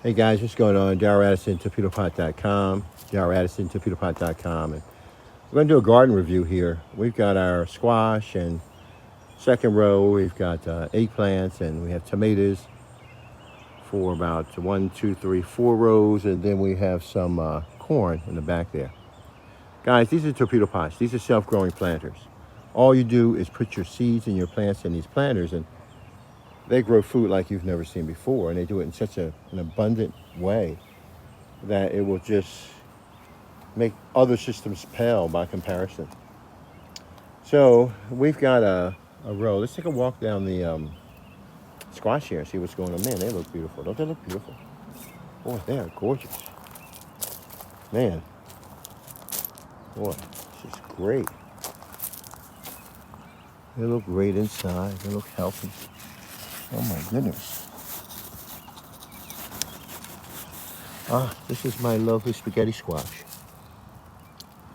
Hey guys, what's going on? Darryl Addison, Torpedopot.com. Darryl Addison, Torpedopot.com. And we're going to do a garden review here. We've got our squash, and second row we've got eggplants, and we have tomatoes for about 4 rows, and then we have some corn in the back there. Guys, these are torpedo pots. These are self-growing planters. All you do is put your seeds and your plants in these planters, and they grow food like you've never seen before, and they do it in such an abundant way that it will just make other systems pale by comparison. So we've got a row. Let's take a walk down the squash here and see what's going on. Man, they look beautiful. Don't they look beautiful? Boy, they are gorgeous. Man. Boy, this is great. They look great inside. They look healthy. Oh my goodness. This is my lovely spaghetti squash.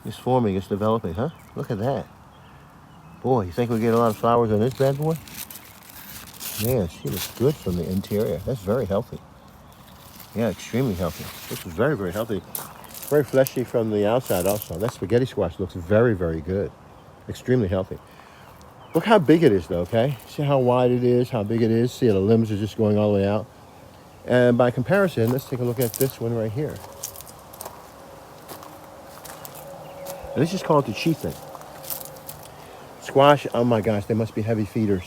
It's forming, it's developing, huh? Look at that. Boy, you think we'll get a lot of flowers on this bad boy? Man, she looks good from the interior. That's very healthy. Yeah, extremely healthy. This is very, very healthy. Very fleshy from the outside also. That spaghetti squash looks very, very good. Extremely healthy. Look how big it is though, okay? See how wide it is, how big it is. See how the limbs are just going all the way out. And by comparison, let's take a look at this one right here. And this is called the chieftain. Squash, oh my gosh, they must be heavy feeders.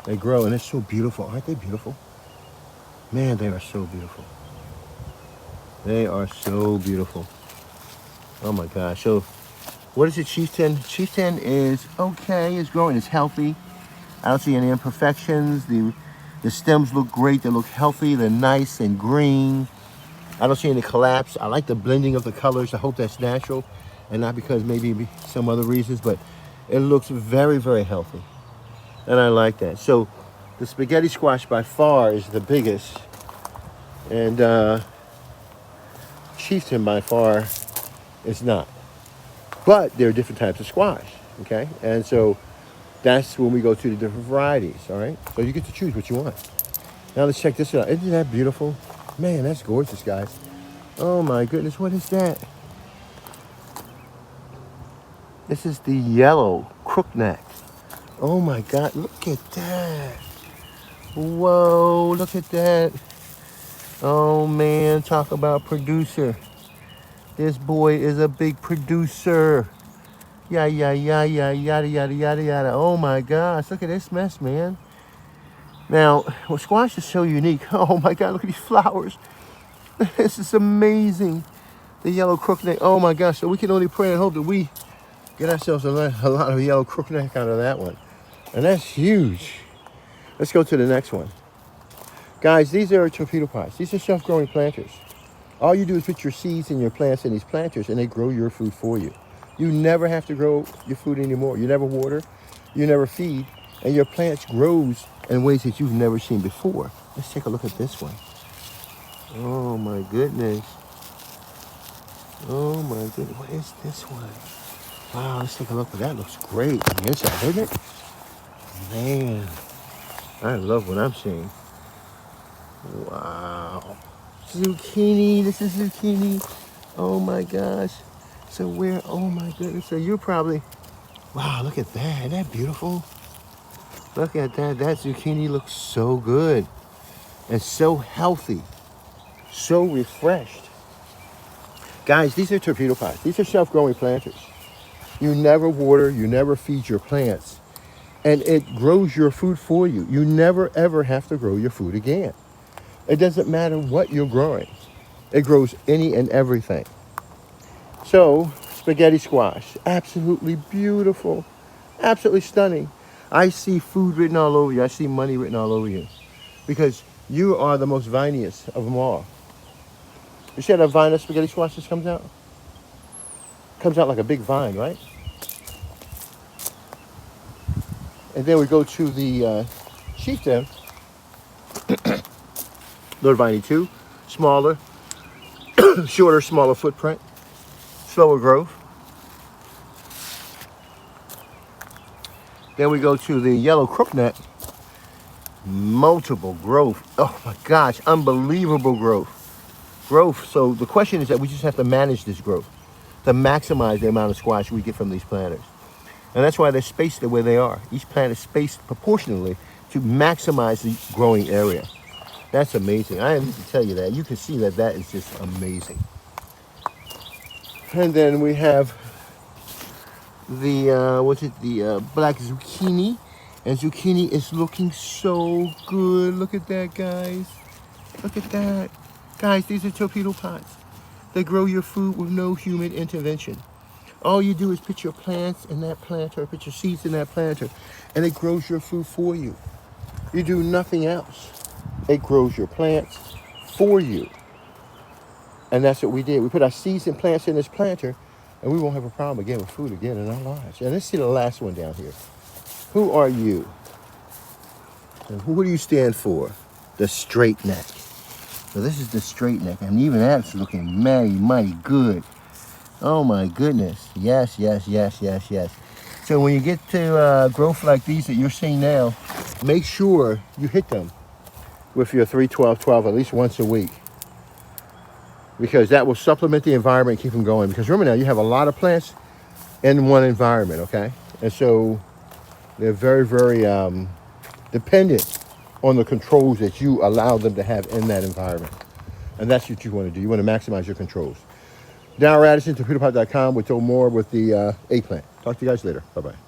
They grow and it's so beautiful. Aren't they beautiful? Man, they are so beautiful. They are so beautiful. Oh my gosh. So what is a chieftain? Chieftain is okay, it's growing, it's healthy. I don't see any imperfections. The stems look great, they look healthy, they're nice and green. I don't see any collapse. I like the blending of the colors. I hope that's natural and not because maybe some other reasons, but it looks very, very healthy. And I like that. So the spaghetti squash by far is the biggest. And chieftain by far is not. But there are different types of squash, okay? And so that's when we go to the different varieties, all right? So you get to choose what you want. Now let's check this out. Isn't that beautiful? Man, that's gorgeous, guys. Oh my goodness, what is that? This is the yellow crookneck. Oh my God, look at that. Whoa, look at that. Oh man, talk about producer. This boy is a big producer. Yada, yada, yada, yada, yada, yada. Oh my gosh, look at this mess, man. Now, well, squash is so unique. Oh my God, look at these flowers. This is amazing. The yellow crookneck. Oh my gosh, so we can only pray and hope that we get ourselves a lot of yellow crookneck out of that one. And that's huge. Let's go to the next one. Guys, these are torpedo pots. These are self-growing planters. All you do is put your seeds and your plants in these planters and they grow your food for you. You never have to grow your food anymore. You never water, you never feed, and your plants grows in ways that you've never seen before. Let's take a look at this one. Oh my goodness. Oh my goodness, what is this one? Wow, let's take a look. That looks great on the inside, doesn't it? Man, I love what I'm seeing. Wow. Zucchini, this is zucchini. Oh my gosh. So where, oh my goodness. So you're probably, wow, look at that. Isn't that beautiful? Look at that. That zucchini looks so good and so healthy, so refreshed. Guys, these are torpedo pots. These are self-growing planters. You never water, you never feed your plants, and it grows your food for you. You never ever have to grow your food again. It doesn't matter what you're growing. It grows any and everything. So, spaghetti squash, absolutely beautiful, absolutely stunning. I see food written all over you. I see money written all over you because you are the most viniest of them all. You see how that vine of spaghetti squash just comes out? Comes out like a big vine, right? And then we go to the chieftain. Little viney too, smaller, shorter, smaller footprint, slower growth. Then we go to the yellow crookneck, multiple growth. Oh my gosh, unbelievable growth. growth. So the question is that we just have to manage this growth to maximize the amount of squash we get from these planters. And that's why they're spaced the way they are. Each plant is spaced proportionally to maximize the growing area. That's amazing. I need to tell you that. You can see that that is just amazing. And then we have the, the black zucchini. And zucchini is looking so good. Look at that, guys. Look at that. Guys, these are Torpedopots. They grow your food with no human intervention. All you do is put your plants in that planter, put your seeds in that planter, and it grows your food for you. You do nothing else. It grows your plants for you. And that's what we did. We put our seeds and plants in this planter, and we won't have a problem again with food again in our lives. And let's see the last one down here. Who are you? And what do you stand for? The straight neck. So this is the straight neck, and even that's looking mighty good. Oh my goodness. Yes, yes, yes, yes, yes. So when you get to growth like these that you're seeing now, make sure you hit them with your 3-12-12 at least once a week, because that will supplement the environment and keep them going. Because remember now, you have a lot of plants in one environment, okay? And so they're very, very dependent on the controls that you allow them to have in that environment. And that's what you want to do. You want to maximize your controls. Now, Radisson, Torpedopot.com. We'll talk more with the eggplant. Talk to you guys later. Bye-bye.